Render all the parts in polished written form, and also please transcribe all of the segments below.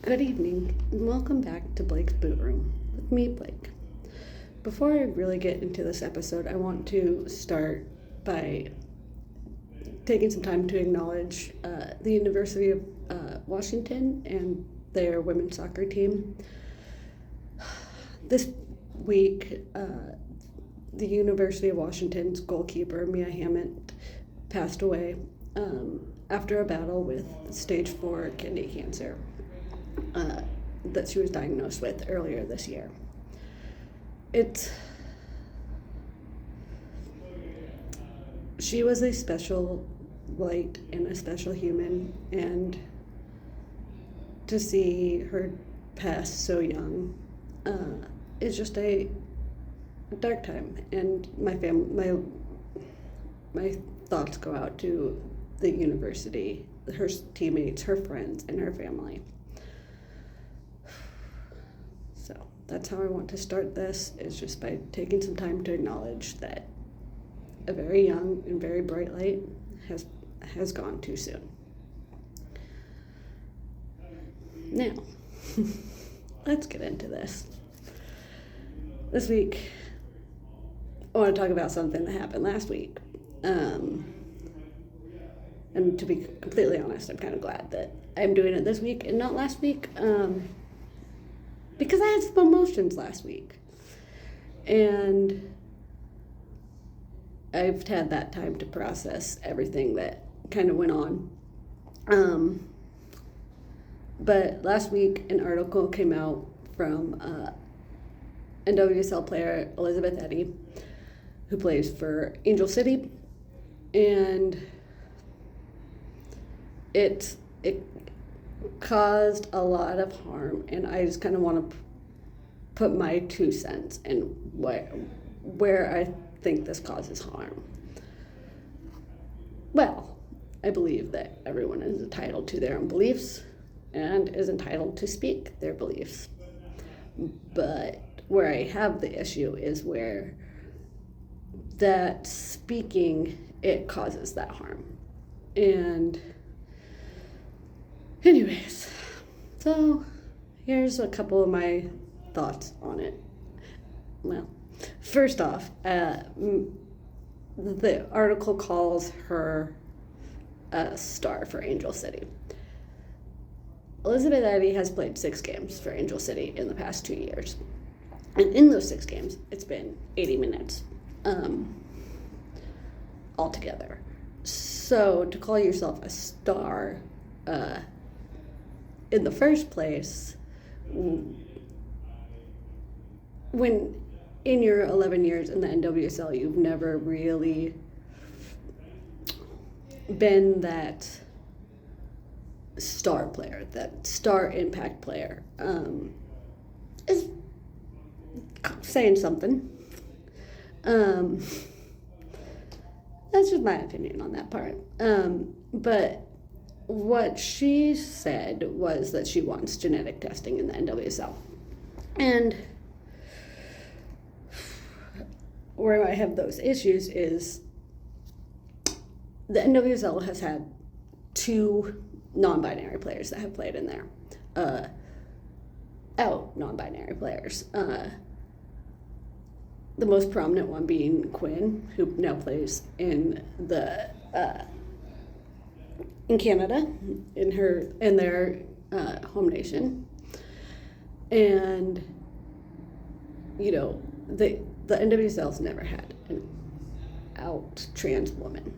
Good evening, and welcome back to Blake's Boot Room with me, Blake. Before I really get into this episode, I want to start by taking some time to acknowledge the University of Washington and their women's soccer team. This week, the University of Washington's goalkeeper, Mia Hammond, passed away after a battle with stage 4 kidney cancer that she was diagnosed with earlier this year. She was a special light and a special human, and to see her pass so young is just a dark time. And my thoughts go out to the university, her teammates, her friends, and her family. So that's how I want to start this, is just by taking some time to acknowledge that a very young and very bright light has gone too soon. Now, let's get into this. This week, I want to talk about something that happened last week. And to be completely honest, I'm kind of glad that I'm doing it this week and not last week. Because I had some emotions last week. And I've had that time to process everything that kind of went on. But last week, an article came out from NWSL player Elizabeth Eddy, who plays for Angel City. And it caused a lot of harm, and I just kind of want to put my 2 cents in where I think this causes harm. Well, I believe that everyone is entitled to their own beliefs and is entitled to speak their beliefs. But where I have the issue is where that speaking, it causes that harm. And anyways, so here's a couple of my thoughts on it. Well, first off, the article calls her a star for Angel City. Elizabeth Eddy has played 6 games for Angel City in the past 2 years. And in those 6 games, it's been 80 minutes altogether. So to call yourself a star in the first place, when in your 11 years in the NWSL, you've never really been that star player, that star impact player, is saying something. That's just my opinion on that part. But what she said was that she wants genetic testing in the NWSL. And where I have those issues is the NWSL has had 2 non-binary players that have played in there. Non-binary players. The most prominent one being Quinn, who now plays in Canada, in their home nation. And the NWSL's never had an out trans woman.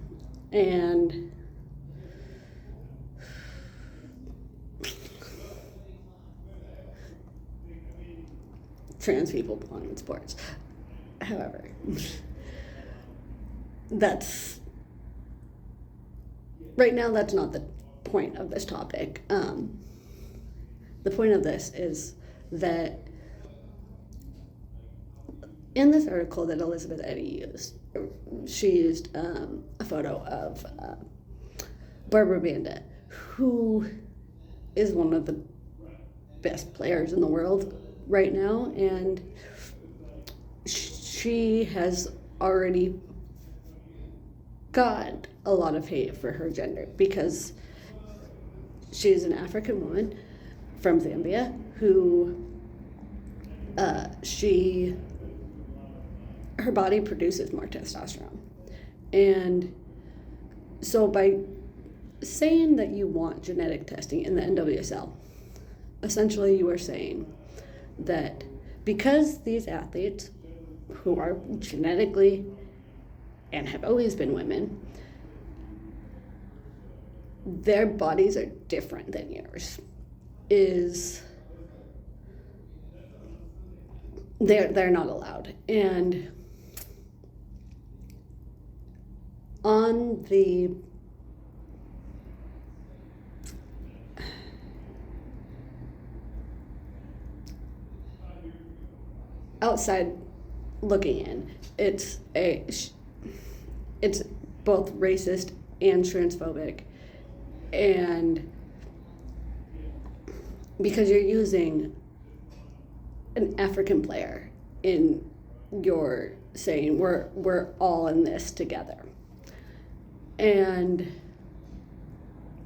And trans people belong in sports. However, right now that's not the point of this topic. The point of this is that in this article that Elizabeth Eddy used, she used a photo of Barbara Bandit, who is one of the best players in the world right now, and she has already got a lot of hate for her gender because she's an African woman from Zambia who her body produces more testosterone. And so by saying that you want genetic testing in the NWSL, essentially you are saying that because these athletes who are genetically and have always been women, their bodies are different than yours, they're not allowed. And on the outside looking in, it's both racist and transphobic, and because you're using an African player in your saying we're all in this together,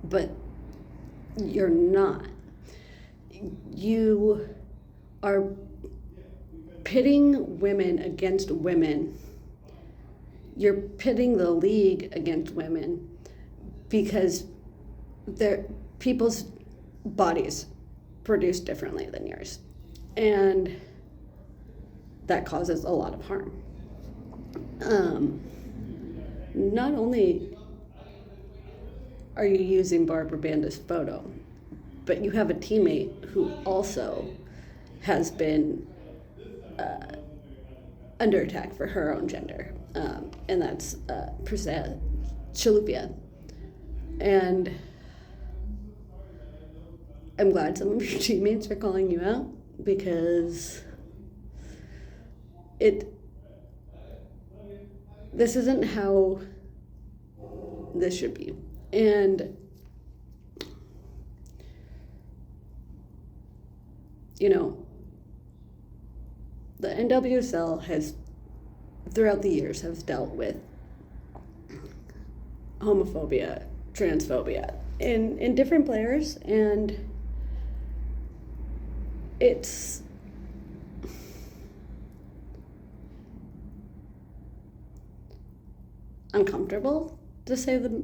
but you're not. You are pitting women against women. You're pitting the league against women because people's bodies produce differently than yours, and that causes a lot of harm. Not only are you using Barbara Banda's photo, but you have a teammate who also has been under attack for her own gender, and that's Priscilla Chalupia. And I'm glad some of your teammates are calling you out, because this isn't how this should be. And the NWSL has, throughout the years, has dealt with homophobia, transphobia in different players, and it's uncomfortable, to say the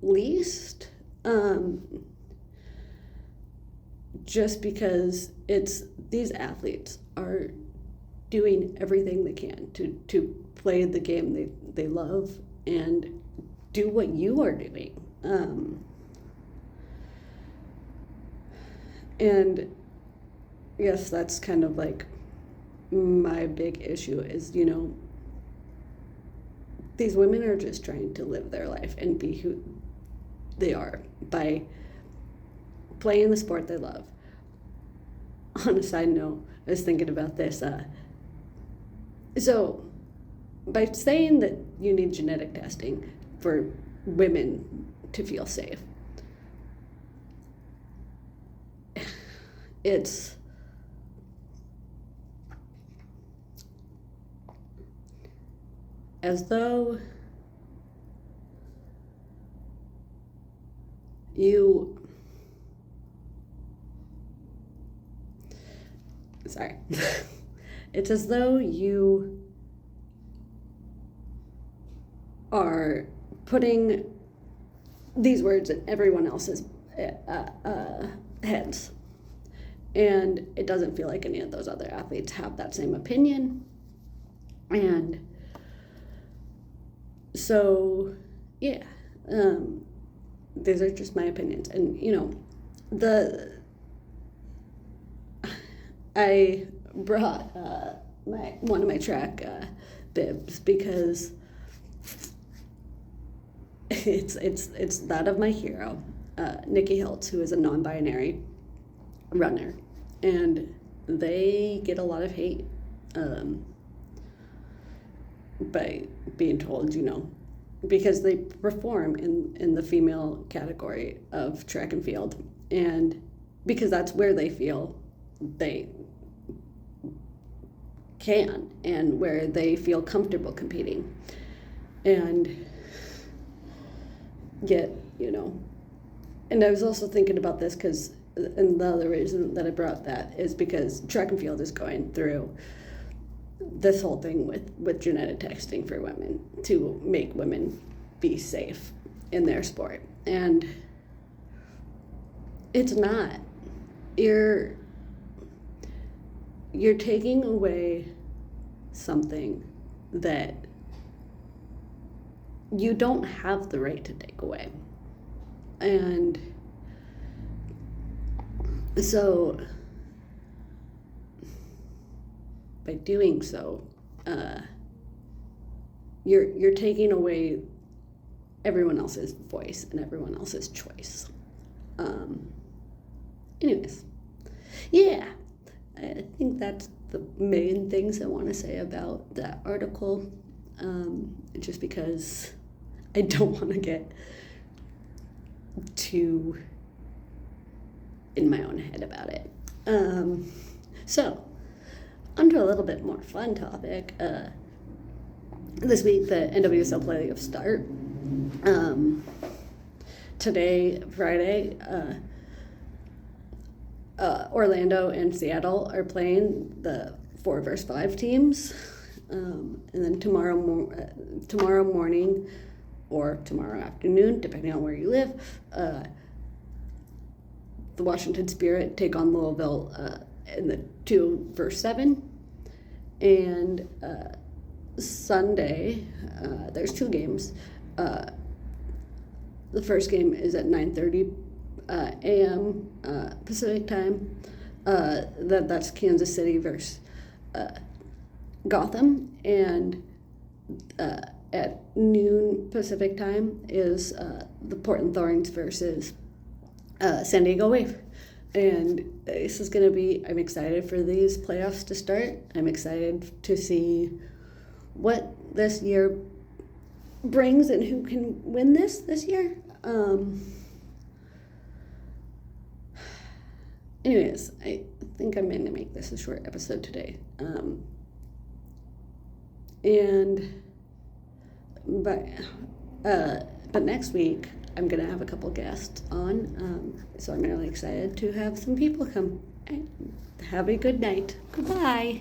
least, just because these athletes are doing everything they can to play the game they love and do what you are doing. And yes, that's kind of like my big issue is, these women are just trying to live their life and be who they are by playing the sport they love. On a side note, I was thinking about this. So by saying that you need genetic testing for women to feel safe, it's as though it's as though you are putting these words in everyone else's heads, and it doesn't feel like any of those other athletes have that same opinion. And so these are just my opinions. And I brought one of my track bibs because it's that of my hero, Nikki Hiltz, who is a non-binary runner, and they get a lot of hate by being told, because they perform in the female category of track and field, and because that's where they feel they can and where they feel comfortable competing. And yet, And I was also thinking about this because, and the other reason that I brought that is because track and field is going through this whole thing with genetic testing for women to make women be safe in their sport. And it's not. You're taking away something that you don't have the right to take away. And so by doing so, you're taking away everyone else's voice and everyone else's choice. Anyways, yeah, I think that's the main things I want to say about that article. Just because I don't want to get too in my own head about it. So, onto a little bit more fun topic. This week, the NWSL playoffs start. Today, Friday, Orlando and Seattle are playing the 4 versus 5 teams. And then tomorrow morning or tomorrow afternoon, depending on where you live, the Washington Spirit take on Louisville in the 2 versus 7. And Sunday, there's 2 games. The first game is at 9:30 a.m. Pacific time. That's Kansas City versus Gotham, and at noon Pacific time is the Portland Thorns versus San Diego Wave. And this is going to be, I'm excited for these playoffs to start. I'm excited to see what this year brings and who can win this year. Anyways, I think I'm going to make this a short episode today. But next week I'm gonna have a couple guests on, so I'm really excited to have some people come. Have a good night. Goodbye.